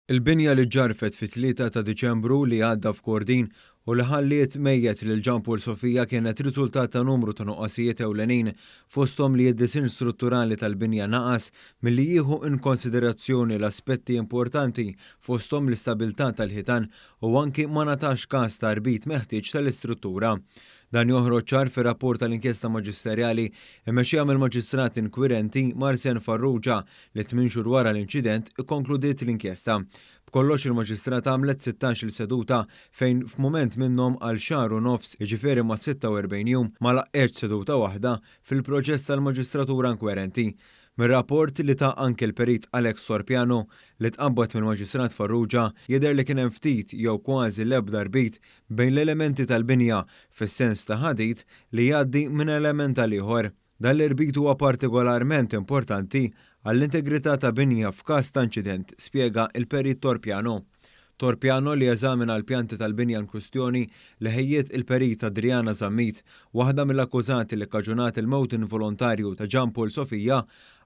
Il-binja li ġarfet fit-3 ta' Diċembru li għadda f'Kordin u li ħalliet mejjet lil Ġampol Sofija kienet riżultat ta' numru ta' nuqqasijiet ewlenin fosthom li d-disin strutturali tal-binja naqas milli jieħu in konsiderazzjoni l-aspetti importanti fosthom l-istabilità tal-ħitan u anki ma natax każ ta' rbit meħtieġ tal-istruttura. Dan joħroġ ċar fir-rapport tal-inkjesta maġisterjali immexxija mill-maġistrat inkwirenti Marsen Farrugia li 8 xhur wara l-inċident ikkonkludiet l-inkjesta. B'kollox il-maġistrat għamlet 16-il seduta fejn f'mument minnhom għal xahar u nofs, jiġifieri ma' 46 jum ma laqqetx seduta waħda fil-proċess tal-maġistratura inkwirenti. Mir-rapport li ta' anke l-perit Alex Sorpiano li tqabbad mill-Maġistrat Farrugia jidher li kien hemm ftit jew kważi l-ebda rbit bejn l-elementi tal-binja fis-sens ta' ħadit li jgħaddi minn element għal ieħor. Dan l-irbit huwa partikolarment importanti għall-integrità ta' binja f'każ ta' inċident, spjega il-perit Torpiano. Torpiano li eżamina l-pjanti tal-binja l-kwistjoni li ħejjiet il-perit Adriana Zammit, waħda mill-akkużati li kkaġunat il-mewt involontarju ta' Ġampol Sofija,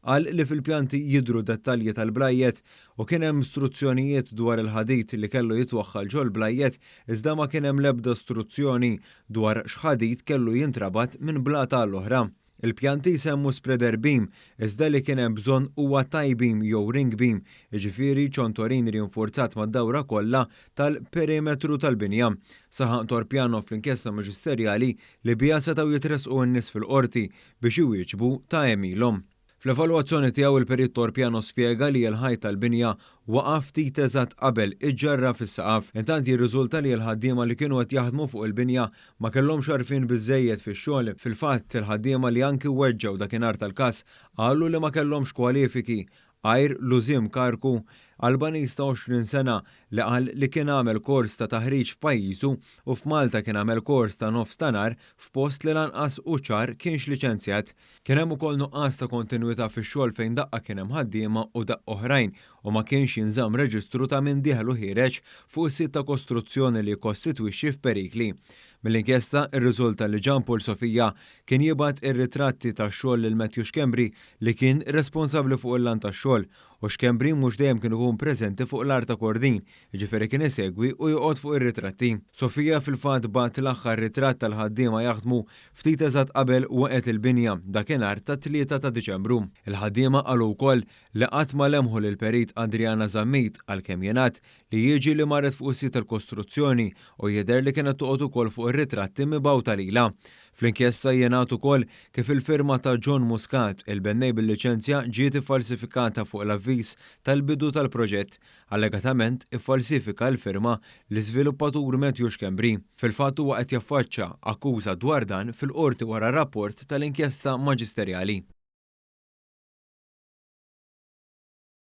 qal li fil-pjanti jidhru dettalji tal-blajjet u kien hemm istruzzjonijiet dwar il-ħadit li kellu jitwaħħal ġol blajjet iżda ma kien hemm l-ebda istruzzjoni dwar x'ħadit kellu jintrabat minn blata l-oħra. Il-pjanti jsemmu spreader beam, iżda li kien hemm bżonn huwa tie beam jew ring beam, jiġifieri ċontorin rinforzat mad-dawra kollha tal-perimetru tal-binja. Saħaq Torpiano fl-inkjesta maġisterjali li biha setgħu jitresqu n-nies fil-qorti biex iwieġbu ta' emilhom. Fl-evalwazzjoni tiegħu il-perit Torpiano spjega li l-ħajt tal-binja waqaf ftit eżatt qabel iġġarra fis-saqaf. Intant jirriżulta li l-ħaddiema li kienu qed jaħdmu fuq il-binja ma kellhomx għarfien biżżejjed fix-xogħol. Fil-fatt il-ħaddiema li anki weġġew dakinhar tal-każ qalu li ma kellhomx kwalifiki. Għajr Luzim Karku, Albanis ta' 20 sena li qal li kien għamel kors ta' taħriġ f'pajjiżu u f'Malta kien għamel kors ta' nofs tanar f'post li lanqas u ċar kienx liċenzjat. Kien hemm ukoll nuqqas ta' kontinwità fix-xogħol fejn daqqa kien hemm ħaddiema u daqq oħrajn u ma kienx jinżamm reġistru ta' min dieħlu ħireġ fuq is-sit ta' kostruzzjoni li jkostitwixxi f'perikli. Mill-inkjesta irriżulta li Ġampol Sofija kien jibgħat ir-ritratti tax-xogħol lil Matthew Xkembri li kien responsabbli fuq il-lan tax-xogħol u Xkembri mhux dejjem kien ikun preżenti fuq l-art ta' Kordin, jiġifieri kien isegwi u joqgħod fuq ir-ritratti. Sofija fil-fatt bagħat l-aħħar ritratt tal-ħaddiema jaħdmu ftit eżatt qabel waqgħet il-binja dakinhar tat-3 ta' Diċembru. Il-ħaddiema qalu wkoll li qatt ma lemħu lill-perit Adriana Zammit għalkemm jingħad li jiġi li marret fuq is-sit tal-kostruzzjoni u jidher li kienet toqgħod ukoll fuq ir-ritratti mibgħuta lilha. Fl-inkjesta jingħad ukoll kif il-firma ta' John Muscat il-bennej bil-liċenzja ġiet iffalsifikata fuq l-avviż tal-bidu tal-proġett. Allegatament iffalsifika l-firma l-iżviluppatur Matthew Xkembri. Fil-fatt huwa qed jaffaċċja akkuża dwar dan fil-qorti wara rapport tal-inkjesta maġisterjali.